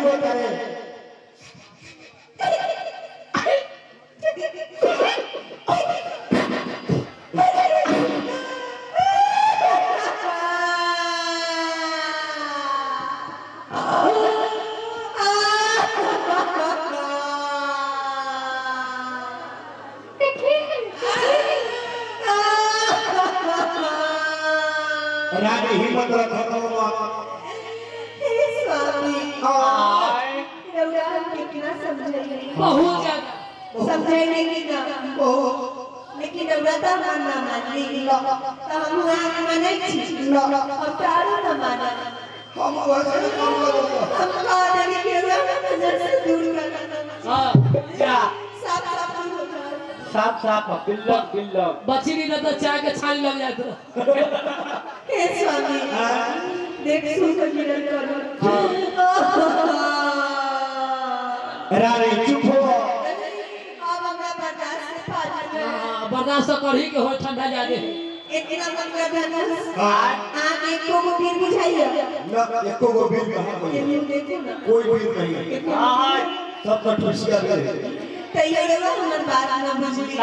को करे रानी हिम्मत रखो स्वामी कितना समझाइए बहुत ज्यादा समझाइए कि ना लेकिन नवरता मानना मानली लो तो हम आगे माने छी लो अब चारों न माना हम वैसे काम करो हम कह देंगे कि नजर से दूर करना हां क्या साफ साफ दूर हो जाए साफ साफ बिल्लक बिल्लक बची नहीं ना तो चाय के छाली लग जाए तो हे स्वामी देख सुन कर मिलन करो रानी चुप हो अब हमरा बर्दाश्त से पार हां बर्दाश्त करही के हो ठंडा जादे इतना मतलब है आगे को फिर बुझाइए न एको को बिल कहां कोई ये देखो ना कोई बिल नहीं हां सब तो ठुसिया करे तैयार हो हमर बात ना बुझली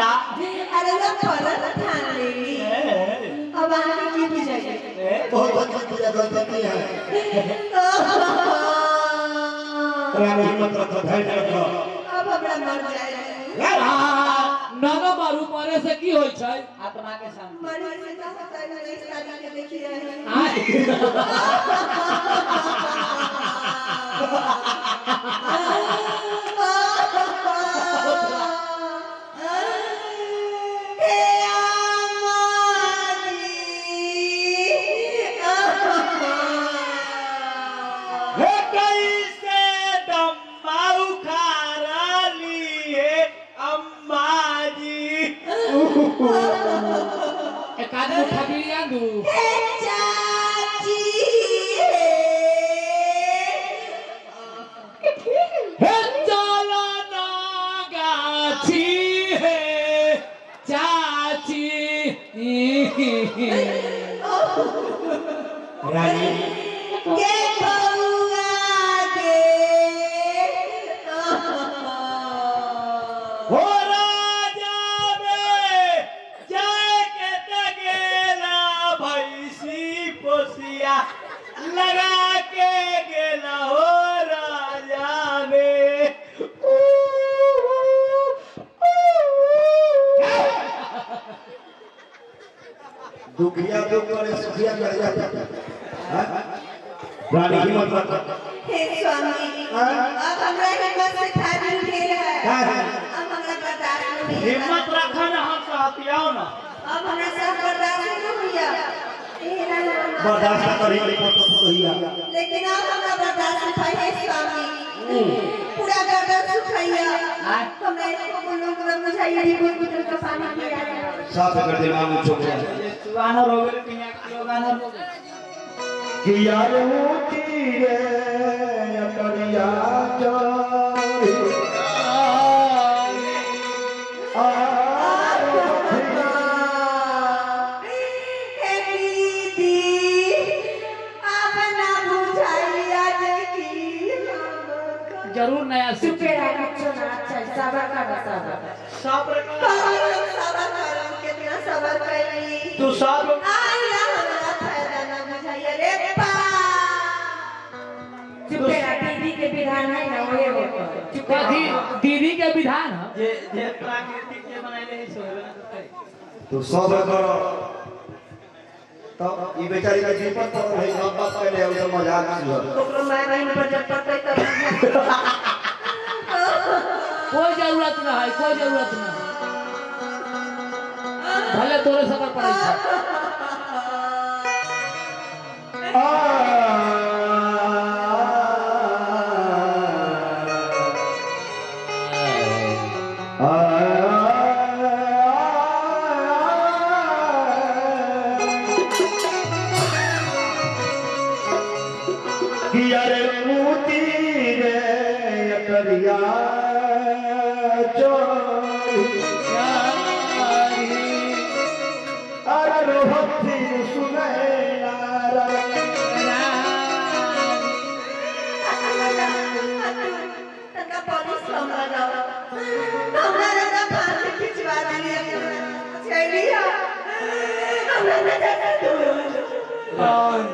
अरे ना फरक ठान लेली अब आगे की बुझाइए बहुत अच्छी पूजा करती है रानी हिम्मत रखो धैर्य रखो अब हमरा मर जाए नाना मारू मारे से की होय छै आत्मा के शांति मरे से तो होता है नहीं शादी के देखी रहे हे कैसे दम्माऊ खारा लिए अम्मा जी एक आदमी खबरिया दू हे चला ना गाछी है चाची रानी हो राजा में जाए के तगेला भैंसी पोसिया लगा के गेला हो राजा में दुखिया दुख करे सुखिया कर जाता रानी हिम्मत रखो हे स्वामी अब हमरा हिम्मत से खाली फेर है अब हमरा बर्दाश्त नहीं हिम्मत रखा ना हम सहतियाओ ना अब हमरा सब बर्दाश्त नहीं हुआ बर्दाश्त करी तो होइया लेकिन अब हमरा बर्दाश्त है स्वामी पूरा गर्दन सुखाइया हमरा इसको लोग न बुझाइए कि कोई पुत्र का पानी पिया साफ कर दे नाम चुप सुवाना रोगल पिया योगाना रोगल किया रोटी रे करिया चोरी जरूर नया सुपेरा अच्छा सबर का सबर सब्र कितना सबर करी तू सब आया हमारा फायदा ना बुझाइए रे पा सुपेरा दीदी के विधान है ना वो होता दीदी के विधान है जे प्राकृतिक जे बनाइले है सोहे ना करे तो सब करो तब ई बेचारी के जीवन पर है लंबा पहले है उसे मजाक किया ओकरो माय बहन पर जब पड़ते तब कोई जरूरत ना है कोई जरूरत ना भले तोरे सबर पड़े छै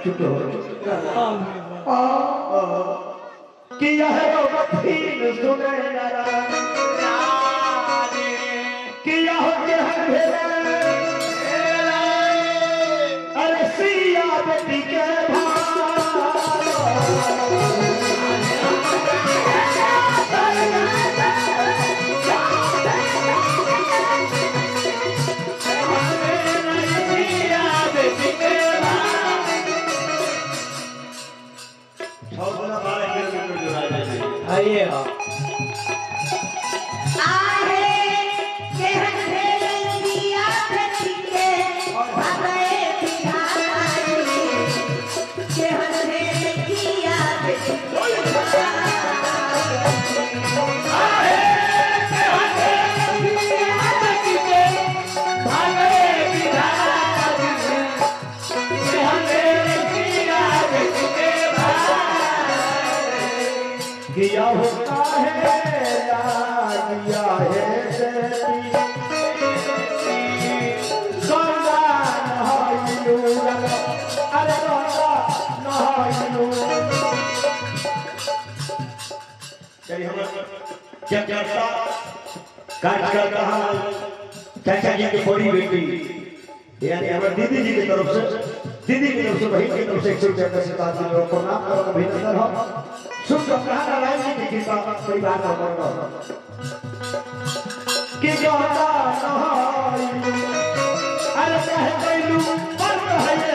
चुप हो कि यह वकील सुने कि यह अरे सिया बेटी के आइए किया होता है किया है गंगा नहाइलू अरे गंगा नहाइलू क्या करता चाचा जी की बड़ी बेटी यानी हमारे दीदी जी की तरफ से बहन की तरफ से 100 रुपया का सितार दिल और प्रणाम करो अभिनंदन हो सुन तो कहा नारायण जी की कृपा परिवार का बंद कि गंगा नहाइलू अरे कह गइलू बंद है ये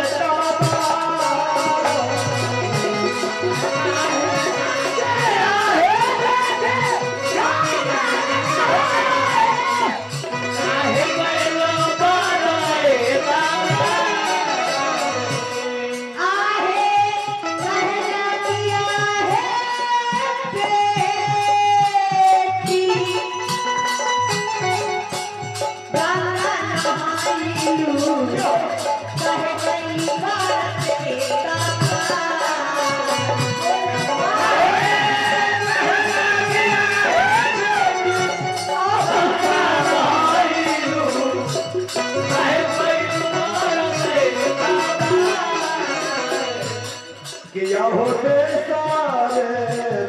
किया होते सारे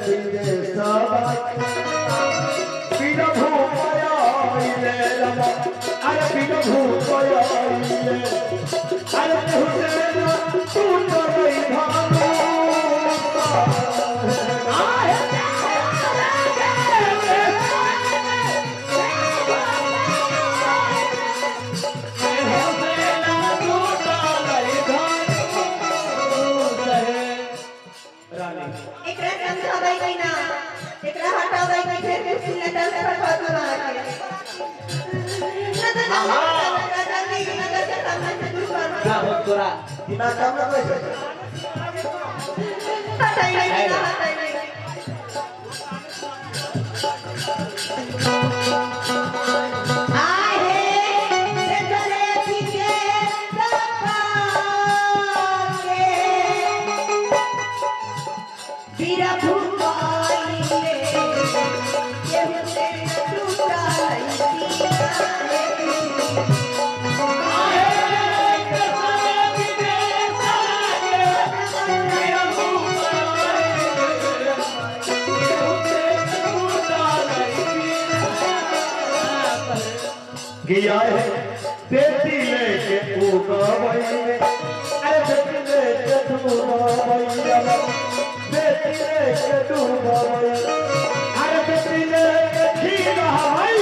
दिने सब बिना भूपाया इले लगा अरे बिना भूपाया इले अरे हुसैन तू तो नहीं भागो एकरा समझाबै कि ना एकरा हटाबै कि फिर सिलेंडर से फटफट मार के ना तो जल्दी नगर से सामने से दूर कर क्या हो तोरा बिना काम ना कैसे हटाई नहीं ना हटाई नहीं आहे से चले पीछे दफा के बीरा भूपाइले ये हुसे टूटा गया है बेटी लेके उगावई में अरे बेटी लेके डूबावई बेटी लेके डूबावई अरे बेटी लेके खीरावई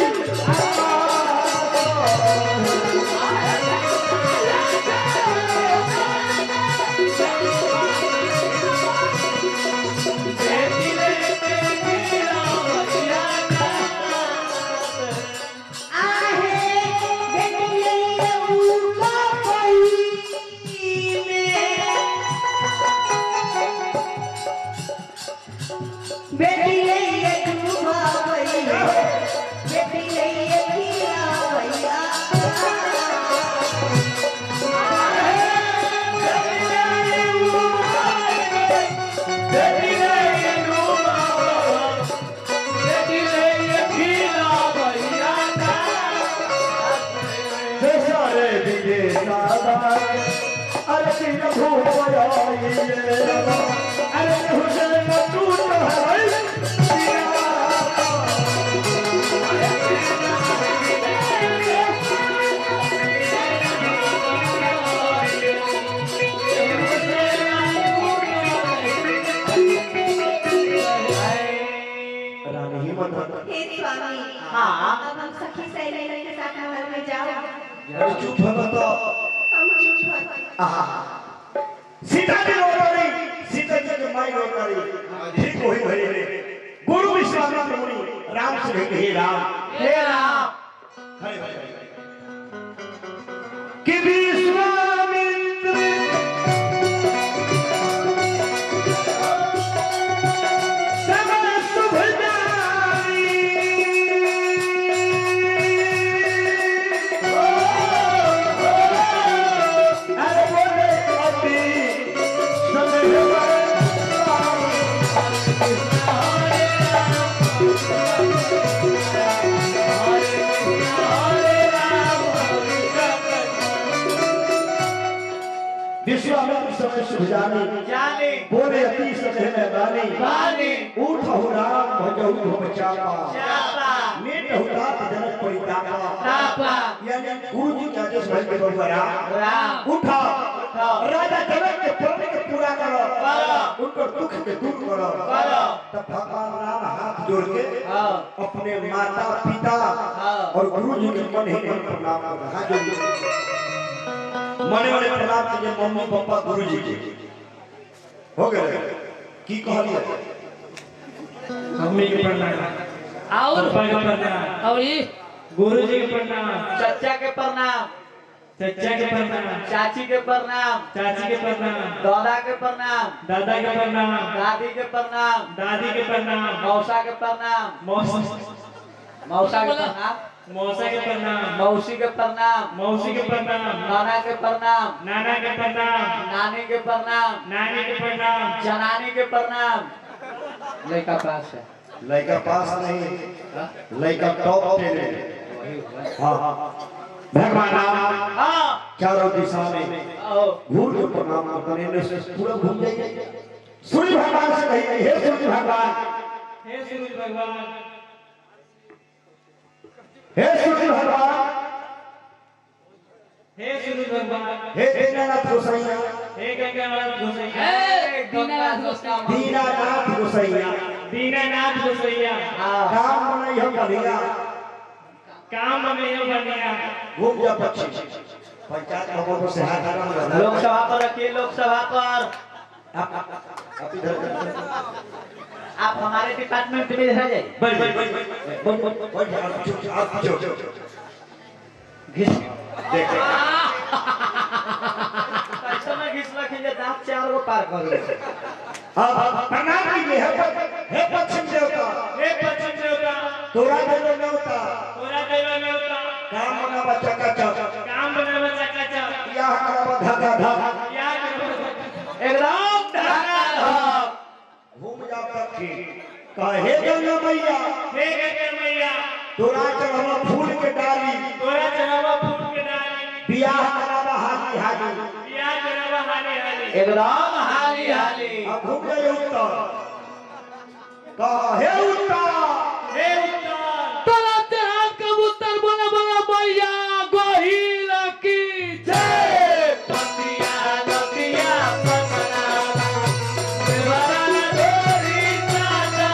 बेटी ये डूबावैया बेटी ये खीरावैया सारे विजय सादा दिन धूप आई अरे हुसैन टूट है हे स्वामी हाँ। अब हम सखी सहेली के साथ महल में जाओ अरे चुप हो तो हम चुप हैं सीता जी रो रही सीता जी के माई रो रही ठीक वही भरी रे गुरु विश्वामित्र मुनि राम से कहे हे राम खड़े खड़े कि विश्वामित्र समर शुभ जानी अरे बोले अति समय विश्वामित्र समय शुभ जानी जाने बोले अति समय में गानी गानी उठहु राम भजहु हम चापा चापा मेटहु तात जनक परितापा तापा यानी गुरु जी के आदेश भर के बबुआ राम उठा उठा राजा जनक के प्रण के पूरा करो करो उनका दुख के दूर करो करो तब भगवान राम हाथ जोड़ के हाँ अपने माता पिता हाँ और गुरु जी के मन ही मन प्रणाम कर हाथ जोड़ मने मने प्रणाम कीजिए मम्मी पापा गुरु जी के हो गए की कहलिए मम्मी के प्रणाम और पापा के प्रणाम और ये गुरु जी के प्रणाम चचा के प्रणाम चचा के प्रणाम चाची के प्रणाम चाची के प्रणाम दादा के प्रणाम दादा के प्रणाम दादी के प्रणाम दादी के प्रणाम मौसा के प्रणाम मौसा के प्रणाम मौसा के प्रणाम मौसी के प्रणाम मौसी के प्रणाम नाना के प्रणाम नाना के प्रणाम नानी के प्रणाम नानी के प्रणाम जनानी के प्रणाम लड़का पास है लड़का पास नहीं लड़का टॉप 10 है हां भगवान राम हाँ चारों दिशा में आओ घूर के प्रणाम करने में पूरा घूम जाइए सूर्य भगवान से कहिए हे सूर्य भगवान हे सूरज भगवान हे सूर्य भगवान हे सूरज भगवान हे दीनानाथ गोसाइया हे गंगानाथ गोसैया हे दीनानाथ गोसाइया दीनानाथ गोसाइया दीनानाथ गोसैया काम बनाई हम बढ़िया काम में बनिया घूम जा पक्षी पंचायत भवन से हाथ हटा लोकसभा पर रखिए लोकसभा पर आप इधर आप हमारे डिपार्टमेंट में रह जाइए बैठ आप जो घिस देखो कैसे में घिस लखिए दांत 4 गो पार कर ले अब प्रणाम कीजिए हे पश्चिम देवता हे पश्चिम देवता तोरा देव देवता तोरा दैव देवता काम बना बच्चा का चक काम बनावा चकाचक या हमारा धका धक या एकदम धड़ाधड़ घूम जा पक्षी कहे गंगा मैया हे गंगा मैया तोरा चढ़ावा फूल के डाली तोरा चढ़ावा फूल के डाली बियाह करावा हाजी हाजी बियाह करावा हाली हाली एकदम हाली हाली अब घूम जाइए उत्तर कहे उत्तर हे उत्तर तोरा तेरा कबूतर बोला बोला मैया गोहिल की जय पतिया नदिया पतरा देवरा डोरी चाचा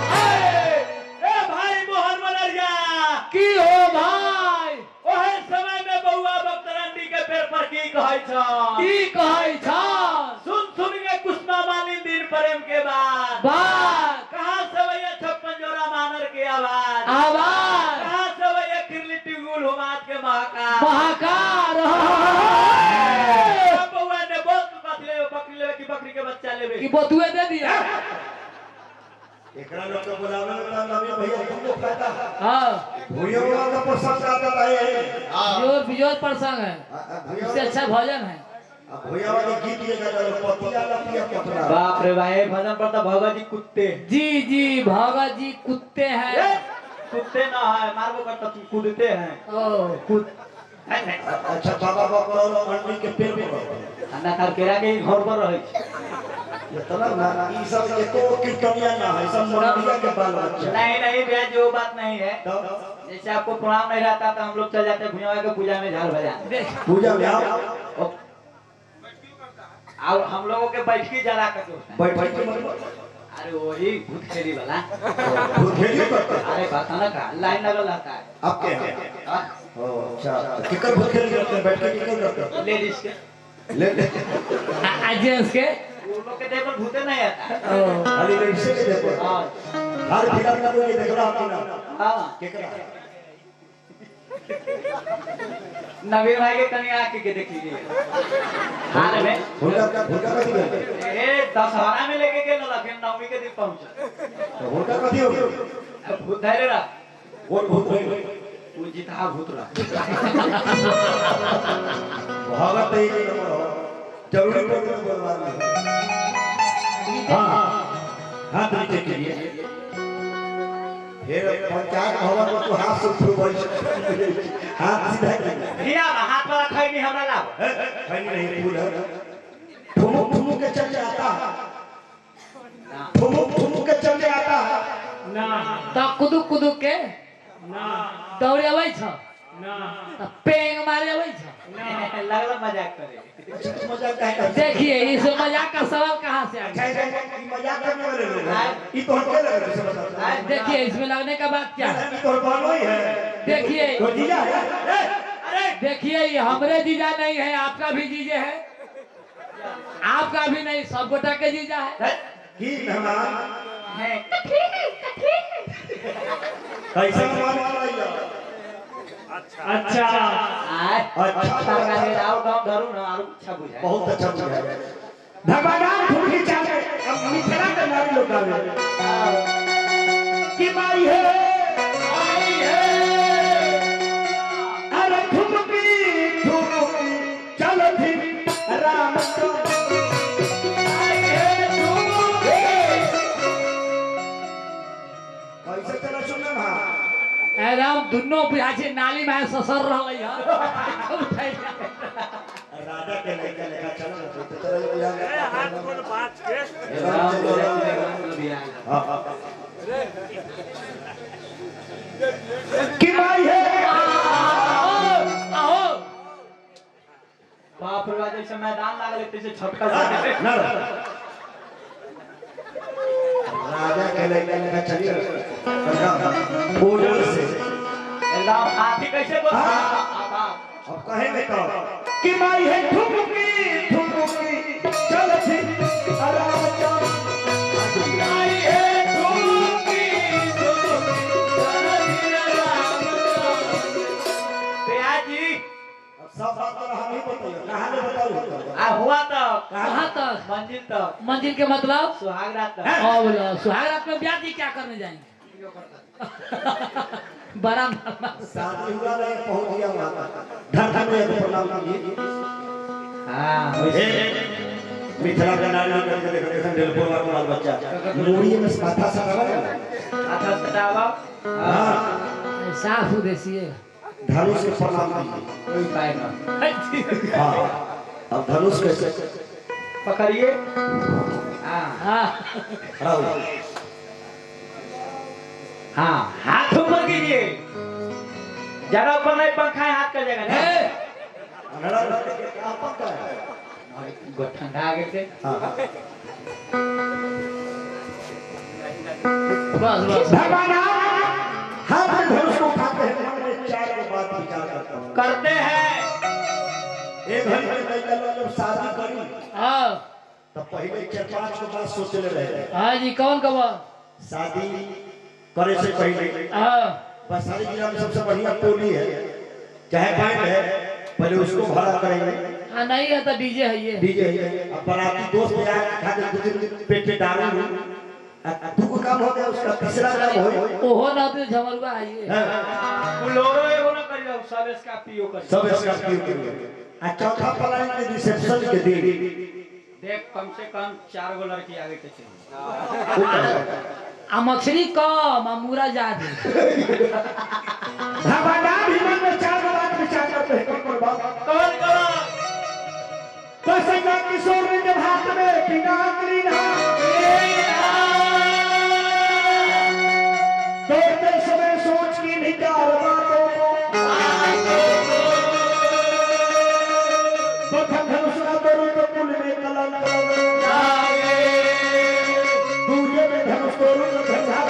ए भाई मोहन मलरिया की हो भाई ओहे समय में बउआ बक्तरंडी के पेड़ पर की कहै छ की कहै छ सुन सुन के कुसमा मानी दिन प्रेम के बाद बात कहां से वही 56 जोड़ा मानर के आवाज आवाज कहां से वही किरली टिगुल हुमात के महाकार महाकार अब बउआ ने बोल तू बकले बकरी लेवे की बकरी के बच्चा लेवे की बतुए दे दिया एकरा लोग को बुलावे तो नवीन भैया तुमको फायदा हां भूयो वाला का प्रसंग आता है जोर बिजोर प्रसंग है इससे अच्छा भजन है भूया वाले गीत ये गा पतिया लतिया पतरा बाप रे भाई भजन पड़ता भगत जी कुत्ते जी जी भगत जी कुत्ते हैं कूदते ना है, मारबो करता तुम कूदते हैं। ओ खुद अच्छा बाबा बाबा और अंडी के पेड़ पर खाना खा केरा के घर पर रहे छी। ये तलब ना ई सब एको कीटनिया ना है, सब मुर्गिया के बाल बच्चा। नहीं नहीं भैया जो बात नहीं है, तो जैसे आपको प्रणाम नहीं रहता तो हम लोग चल जाते भुजवा के पूजा में झाल बजा। पूजा में आओ और हम लोगों के बैठकी जला कर होता है। बैठ के मत अरे वही भूत खेली वाला। खुद खेली करते अरे पता ना का लाइन लगल रहता है आपके यहाँ। ओ अच्छा किकर खुद खेली करते हैं, बैठ के किकर करते हैं लेडीज के, ले ले जेंट्स के वो लोग के देह पर भूते नहीं आता। खाली लड़से के देखो हाँ हर फिल्म में कोई देख रहा आपकी ना हाँ किकर नवीन भाई के कन्या आके के देख लीजिए हाल में। भुलका कथी गए ए दशहरा में लेके गेल ना, फिर नवमी के दिन पहुंचा। तो भुलका कथी हो गया भूत धैर्य रहा, बोल भूत भाई वो जिता भूत रहा। भागत नहीं के नंबर हो जरूरी पड़ गई बोलवा में। हां हां तो नीचे कीजिए फिर पंचायत भवन में तो हाथ से उठो बैठ हाथ सीधा कीजिए भैया हाथ वाला खाई नहीं हमरा लाभ। खाली नहीं फूल है ठुमुक ठुमुक के चल जाता ठुमुक ठुमुक के चल जाता ना तो कुदुक कुदुक के ना दौड़े आवे छ ना तो पेंग मारे आवे छ। लगला मजाक करे। मजाक काहे करते देखिए इस मजाक का सवाल कहाँ से आ गया? ये मजाक करने वाले लोग हैं ये तो हटके लग रहे हैं देखिए इसमें लगने का बात क्या है? ये तो बानो ही है देखिए तो जीजा है अरे देखिए ये हमरे जीजा नहीं है, आपका भी जीजे है, आपका भी नहीं, सब गोटा के जीजा है। की मेहमान है कैसा मेहमान आ रही है अच्छा अच्छा सरकार में आओ गांव धरू ना और अच्छा बुझाए। बहुत अच्छा बुझा है धर्मादार फूल चाहे अब मिथिला के नारी लोग आवे की माई है अरे ठुमकी ठुमकी चलो फिर राम को आई है ठुमकी कैसे चलो सुनना हां एकदम दुनो बुझाछे नाली में ससर रहलै है। राजा के लड़का लेकर चलो ना तो चलो यार हाथ कौन बात के हां की माई है आओ बाप रे जैसे मैदान लागल तैसे छटका ना राजा के लड़का लेकर चलिए बोल से एकदम हाथी कैसे बोल अब कहेंगे तो कि माई है ठुमकी ठुमकी चल फिर आराम चल माई है ठुमकी ठुमकी चल फिर आराम चल भैया जी अब सब बात तो हम ही बताइए कहां ले बताओ आ हुआ तो कहाँ तक? मंजिल तक मंजिल के मतलब सुहाग रात तक। और बोलो सुहाग रात में ब्याह जी क्या करने जाएंगे? बड़ा शादी हुआ नहीं पहुंच गया वहां धर धर में प्रणाम कीजिए हां मिथिला का नारी करके देखो देखो दिलपुर का बाल बच्चा मूड़ी में माथा सटावा हाथ सटावा हां साफ उदेशिए धनुष के प्रणाम कीजिए कोई पाए ना। हां अब धनुष कैसे पकड़िए हां हाँ राहुल हाँ हाथ ऊपर कीजिए, जगह ऊपर नहीं, पंखा है हाथ का जगह नहीं। अनड़ा क्या पक्का है ठंडा आगे से हां बस बस भगवान हाथ में धनुष को उठाते हैं मन में चार को बात विचार करता हूं करते हैं। एक घड़ी में कई लोग जब शादी करी हाँ तब पहले 4-5 को बात सोचले रहे हाँ जी कौन कब शादी करे से पहले हाँ वैशाली जिला में सबसे बढ़िया टोली है चाहे बैंड है पहले उसको भाड़ा करेंगे हाँ नहीं है तो डीजे है ये डीजे है अब बाराती दोस्त यार खा के दूसरे पेट पे दारू तू को काम हो गया उसका तीसरा काम हो ओहो ना तो झमरुआ है ये बुलोरो एगो ना करियो, सब इसका पियो करियो। सब इसका क्यों आ चौथा प्लान के रिसेप्शन के दिन देख कम से कम 4 गो लड़की आगे के चाहिए। आ मछली कम आ मुरा ज्यादा। भगवान भी मन में 4 बात विचार करते हैं। कौन बात? कौन कौन कसंगा किशोर के हाथ में बिना लीना दौड़ते समय सोच की निकाल बातों को बखन धनुषा तोड़ो तो कुल में कलम दूजे में धनुष तोड़ो तो धंधा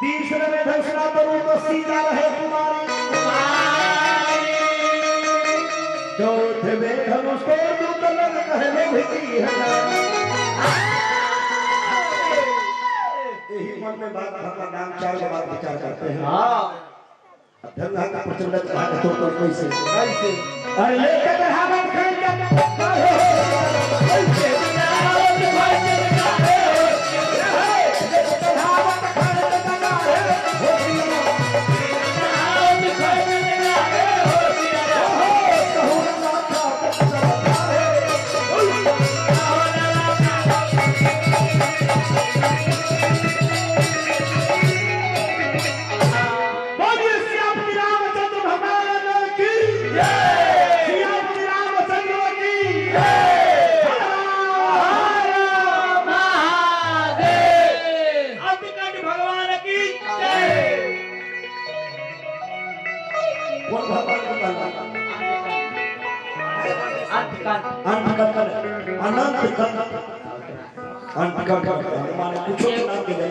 तीसरे में धनुषा तोड़ो तो सीधा रहे तुम्हारी चौथे में धनुष तोड़ दो तो लग कहने भिकी है यही मन में बात भगवान नाम 4 बात विचार करते हैं। अब धंधा का प्रचलन कहा तो कैसे अरे लेकर हाथ खरीद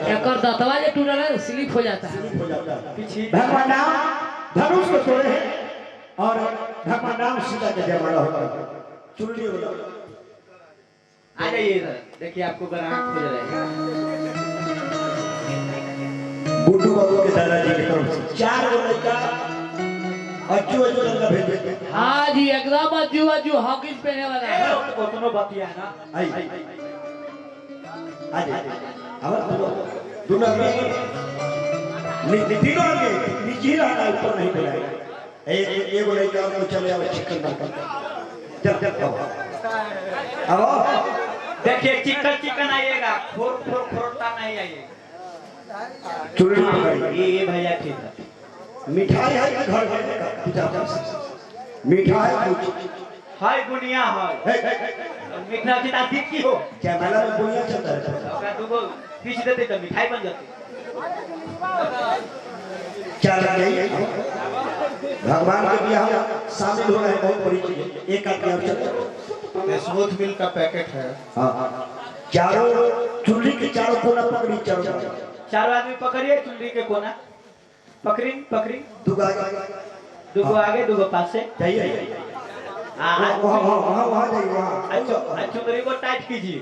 एकर दतवा जे टूटल है स्लिप हो जाता है। भगवान नाम धनुष को तोड़े हैं और भगवान नाम सीता के जमाना होगा चुल्ली होगा। आ जाइए इधर, देखिए आपको ग्राहक खोज रहे हैं। बुड्ढू बाबू के दादाजी की तरफ से 4 गो लड़का अज्जू अज्जू लड़का भेज देते। हाँ जी एकदम अज्जू अज्जू हॉकीज पहने वाला है। उतनो बतिया है ना। आई आज दोनों में तीनों आगे नीचे ही रहा ऊपर नहीं मिला एक लड़का को चले आओ चिकन चल अब देखिए चिकन आइएगा, फोड़ता नहीं आइएगा। चुल्ली ये भैया ठीक है। मिठाई है घर का मिठाई कुछ हाय गुनिया हाय मिठना चिता दीप की हो क्या मेला में दुनिया चलता है ओकरा दुगो पीछ देते तो मिठाई बन जाती। क्या नहीं भगवान के बियाह में शामिल हो रहे हैं बहुत बड़ी चीज। एक आदमी स्मूथ मिल्क का पैकेट है। हाँ चारों चुल्ली के चारों कोना पकड़ी चारों आदमी पकड़िए चुल्ली के कोना पकड़ी दुगो आगे दुगो पास से जाइए वहाँ जाइए वहाँ चुंदरी को टाइट कीजिए।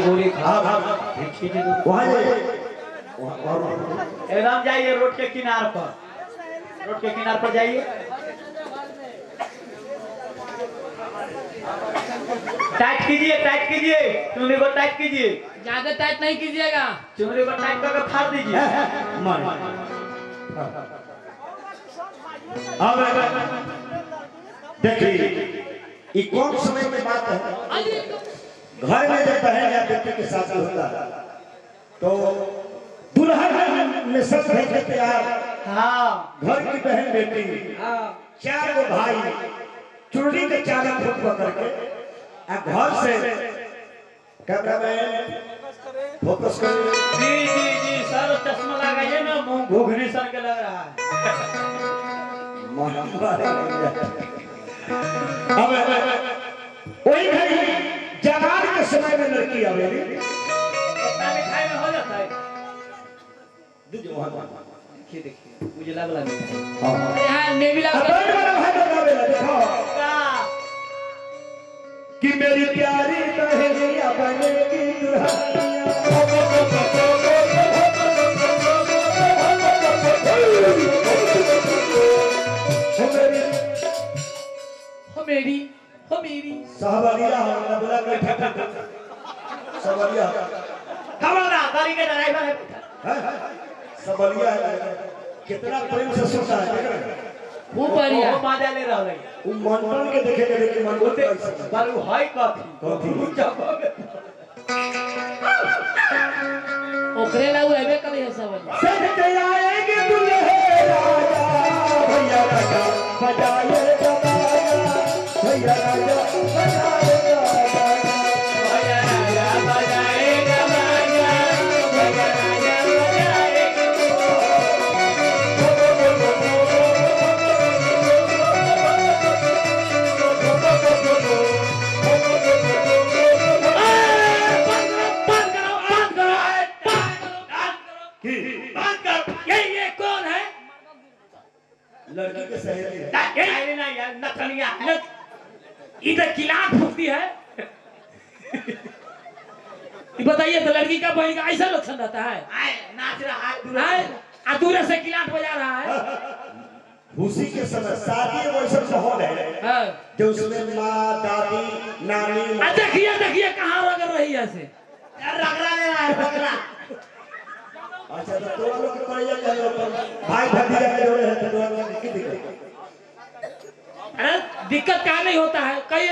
गोली वहाँ जाइए एकदम जाइए रोड के किनार पर जाइए। टाइट कीजिए चुनरी को टाइट कीजिए। ज्यादा टाइट नहीं कीजिएगा, चुनरी को टाइट करके फाड़ दीजिए। अब देखिए ये कौन समय की बात है। घर में जब बहन या बेटी के साथ होता है तो दुल्हन में सब भेजे तैयार। हाँ घर की बहन बेटी 4 गो भाई चुनरी के चारों फुट पकड़ के घर से कैमरामैन फोकस कर जी सर चश्मा लगाइए ना, मुंह घुघनी सर के लग रहा है। अब वही घड़ी जगार के समय में लड़की आवेगी। कितना मिठाई में हो जाता है? देखिए उजला वाला मिठाई। यहाँ नेविला कि मेरी प्यारी बहनिया बनेगी मेरी सहबलिया बोला सहबलिया हमारा गाड़ी के ड्राइवर है सबलिया है कितना प्रेम से सुनता है वो बढ़िया वो मजा ले रहले वो मंडन के देखे के लेकिन मंडन उते कैसे पर वो है कथी कथी? उ जगह ओकरे ला एबे करे है सब सज आएंगे दुल्हे राजा भैया राजा बजाए जमाया भैया राजा बजाए भैया राजा बजाएगा बाजा भैया राजा ये कौन है लड़की के सहेली है अरे ना यार नकलिया है इधर किलाट फूकती है ये बताइए तो लड़की का बहन का ऐसा लक्षण रहता है आए नाच रहा है दूर है दूर से किलाट बजा रहा है खुशी के समय शादी में वैसा माहौल है हाँ। जो उसमें माँ दादी नानी देखिए देखिए कहाँ रगड़ रही है ऐसे रगड़ा ले रहा है रगड़ा अच्छा तो तोरा लोग के करिया कहे अपन भाई भतीजा के जोड़े है तो तोरा लोग की दिक्कत अरे दिक्कत क्या नहीं होता है कई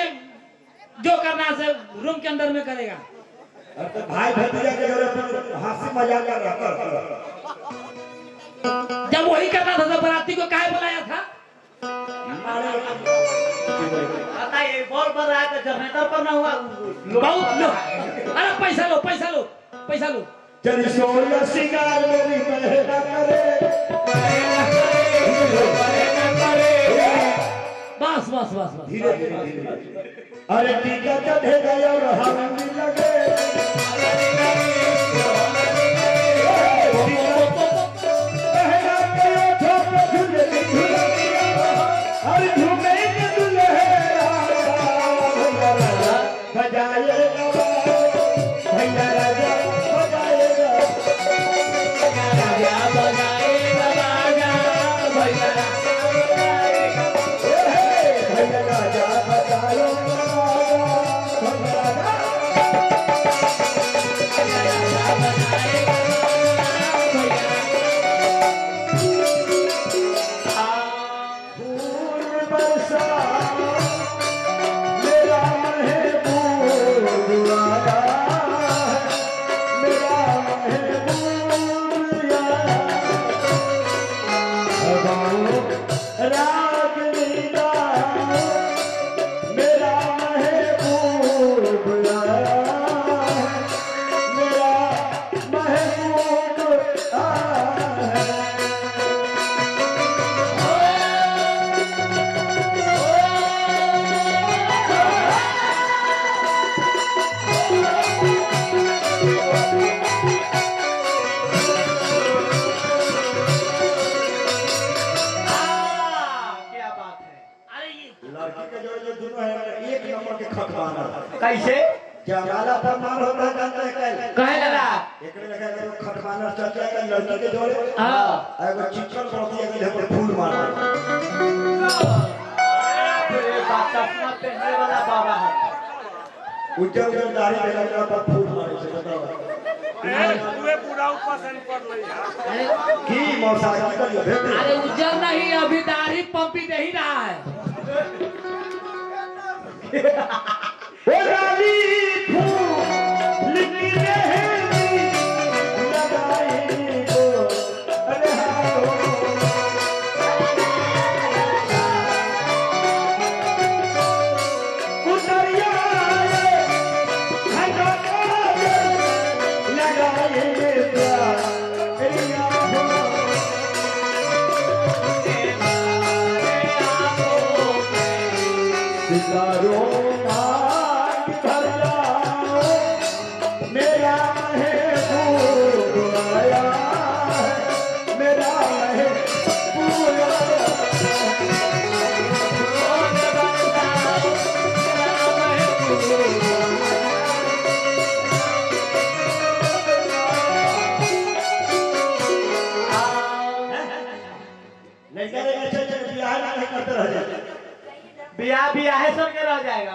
जो करना से रूम के अंदर में करेगा अब तो भाई भतीजा के जोड़े अपन हंसी मजाक कर रहा जब वही करना था तो बराती को काहे बुलाया था पता ये बॉल पर रहा है तो जनरेटर पर ना हुआ बहुत लो अरे पैसा लो पैसा लो पैसा लो चल सोनिया सिंगार मेरी पहना करे बस बस बस बस धीरे धीरे अरे टीका चढ़े गया और हम भी लगे पहना के छोटे झूले अरे झूमेंगे दुल्हे भैया राजा बजाएगा भैया राजा बजाएगा राजा बजाएगा बाजा भैया भैया राजा बजाएगा कैसे जमाला प्रमाण होता है जानते हैं क्या कहे लगा एकरे लगा के खटमाना चल जाएगा लड़की के जोड़े हाँ एगो चिकन रोटी है कि फूल मार ये बात चश्मा पहनने वाला बाबा है उज्जर उज्जर दाढ़ी पे लगा पर फूल मारे से बताओ पूरे पूरा पसंद कर लिया की मौसा की कर भेज अरे उज्जवल नहीं अभी दाढ़ी पंपी दे ही रहा है ओ रानी फूल लिखी रहेगी लगाई हो अरे हाओ उतरिया हटा लगाए प्यार रिया सितारों बियाह बियाह है सब के रह जाएगा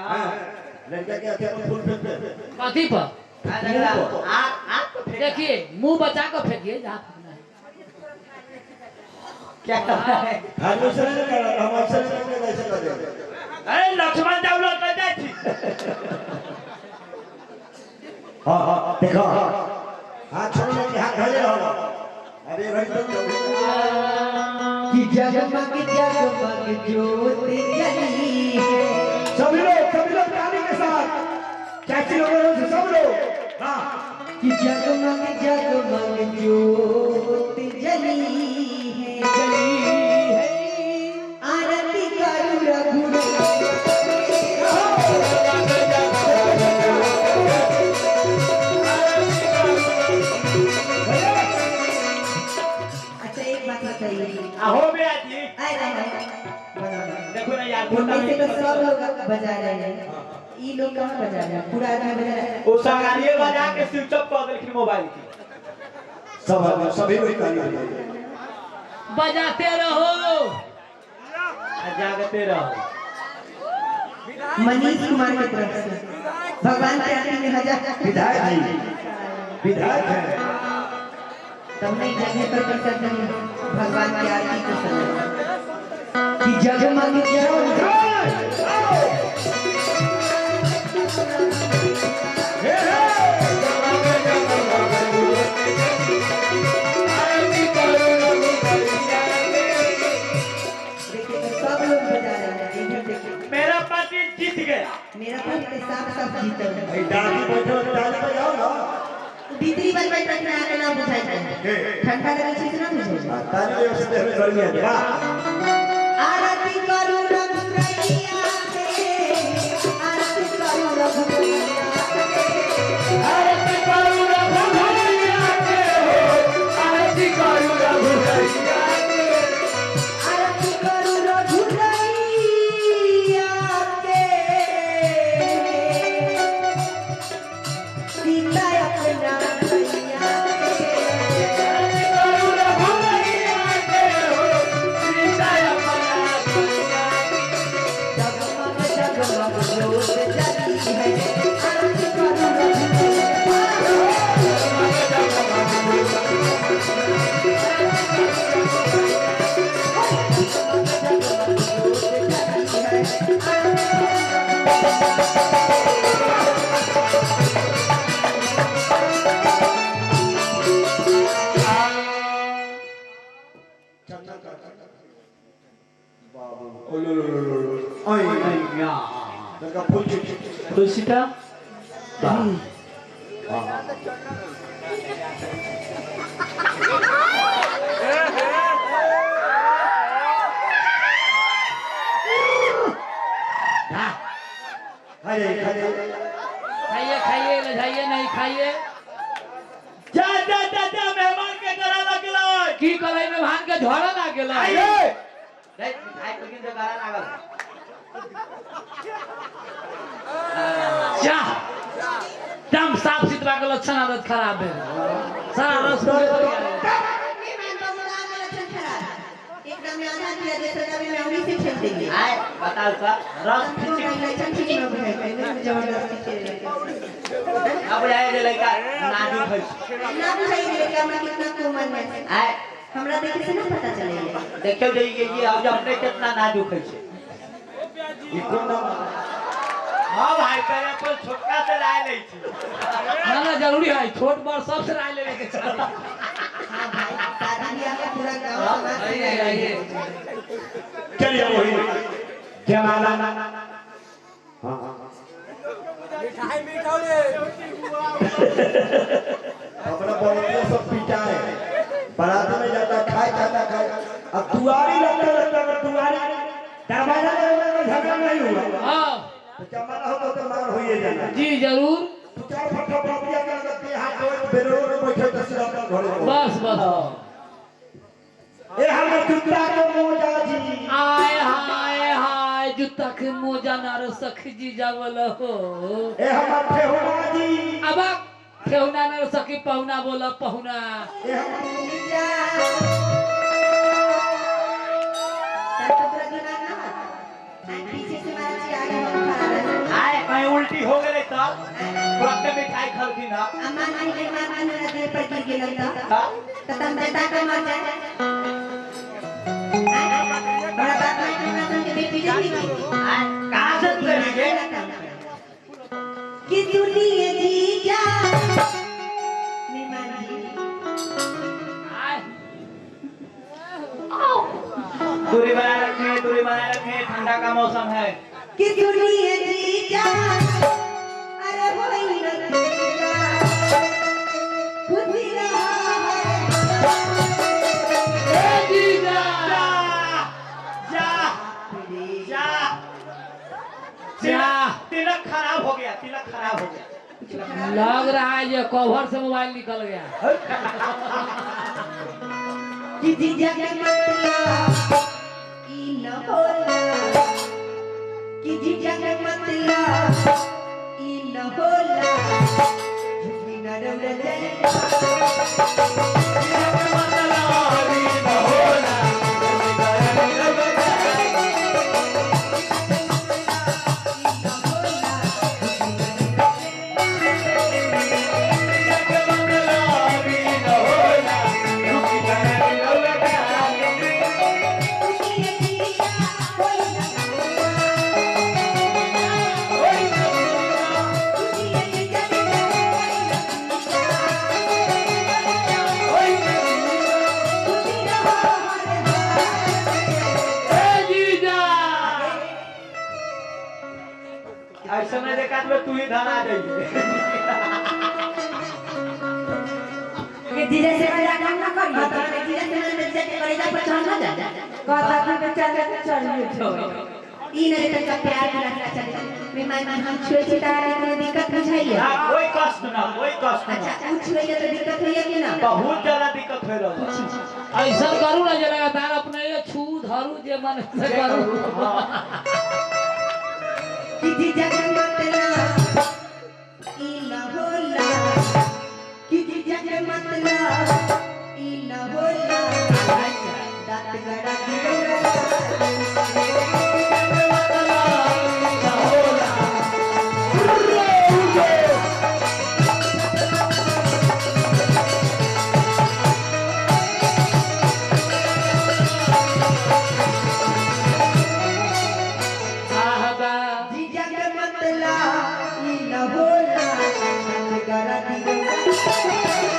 लड़का के हाथ में फूल फेंकते कथी पर आ तो फेंक देखिए मुंह बचा कर फेंकिए जहाँ फेंकना है क्या कर रहा है? हम उससे नहीं कर रहा, हम अक्सर कैसे कर रहे हैं? अरे लक्ष्मण डाउनलोड कर जाए थी। हाँ देखो हाथ छोड़ लो कि हाथ धरे रहो। अरे भाई तो कि जगमग जगमग ज्योति जली है। सभी लोग ताली के साथ चाची लोगों से सब लोग हाँ कि जगमग जगमग ज्योति जली है। आरती करू रघुराई। अच्छा एक बात बताइए। हो गया जी। देखो ना यार उनमें से तो सब लोग बजा रहे हैं, ये लोग कहाँ बजा रहे हैं? पूरा आदमी बजा रहा है। वो सगारिये बजा के स्विच ऑफ कर देलखिन मोबाइल की। सब सभी लोग ताली बजाते रहो। जागते रहो। मनीष कुमार की तरफ से भगवान की आरती में 1000 विधायक है तब नहीं जगह पर कर सकते हैं भगवान की आरती को सजा कि जगमग सब लोग बजा रहे हैं। इधर देखिए मेरा पार्टी जीत गया। मेरा पति सब जीता है। भाई दादी बैठो ताली बजाओ ना भीतरी बन बैठ बैठ आके ना बुझाई जाए ठंडा लगे चीज ना बुझाई ताली बजाओ से हमें गर्मी है वाह आरती करू रघुरैया के आरती करू रघुरैया आरती करू रघुरैया के हो, आरती करू रघुरैया के। आरती करू रघुरैया के सीता अपना मैया के आरती करू रघुरैया के हो, सीता अपना मैया के। जगमग जगमग ज्योत जली है आरती करू रघुरैया तुलसीटा खाइए खाइए ले जाइए नहीं खाइए। जा जा जा जा मेहमान के गला लगलो। की कलाई में भान के झोड़ा ना गेलो। देख भाई को किन जगह लागल। जा दम साफ सुथरा के लक्षण आदत खराब है। सारा रस पूरे कर गया। एकदम आधा दिया जैसे कभी मैं उन्हीं से खेल देंगे आए बताओ का रस खिंची जबरदस्ती खेल अब आए जे लड़का नादी खइछ। ना बुझाई दे कि हमरा कितना कोमल है। आए हमरा देखे से ना पता चलेगा। देखियो जे ये अब अपने कितना नाजुक खइछ। हां भाई तेरे पर छोटका से लाए ले छी। ना ना जरूरी है छोट बड़ सब से राय लेवे के चाहिए। हां भाई शादी ब्याह का पूरा गांव समाज से आइए चलिए वही जमाना हाँ अपना बड़ों सब पीटा है बारात में जाता खाए अब दुआरी लगता अगर दुआरी दरवाजा में झगड़ा नहीं हुआ हां तो जमाना हो तो मार होइए जाना जी जरूर। तू चार फटा बापिया के लगते हाथ जोड़ बेरो में बैठे तो सिर अपना घरे बस बस ए हमर कुत्ता के मोजा जी आय हाय हाय जूता के मोजा नार सखी जी जावल हो। ए हमर ठेहुना जी अब ठेहुना नार सखी पहुना बोला पहुना। ए हमर पीछे से मारा जी आगे हम खड़ा रहे। आए कहीं उल्टी हो गेले त तुरंत मिठाई खलखी ना। अम्मा नहीं ले मार मार मेरा देह पर गिर गेल त हां तम बेटा का मर जाए कहाँ से तू लेके कि दुनिया जीजा मेहमान जी दूरी बनाए रखें ठंडा का मौसम है कि दुनिया जीजा अरे वही न जीजा खुद ही रहा ए जीजा जा जा तिलक खराब हो गया लग रहा है ये कवर से मोबाइल निकल गया कि जीजा के मतलब ई न होला कि जीजा के मतलब ई न होला झुकी न रौला जाए ऐसा नहीं देखा तो तू ही धन आ जाइए ये धीरे से मजा काम ना कर मतलब धीरे से मजा के करेगा पर चढ़ ना जा कहता कि पे चल जा चढ़ उठो ई नहीं तो का प्यार पूरा चल मेहमान हम छुए छिटारे कोनो दिक्कत बुझाइए ना कोई कष्ट ना अच्छा पूछ लिए तो दिक्कत होइए कि ना बहुत ज्यादा दिक्कत हो रहा है ऐसा करू ना जे लगातार अपने ये छू धरू जे मन से करू कि जीजा के मतलब ई न होला कि जीजा के मतलब ई न होला दांत गड़ा दिलो जीजा के मतलब ई न होला दांत गड़ा दिलो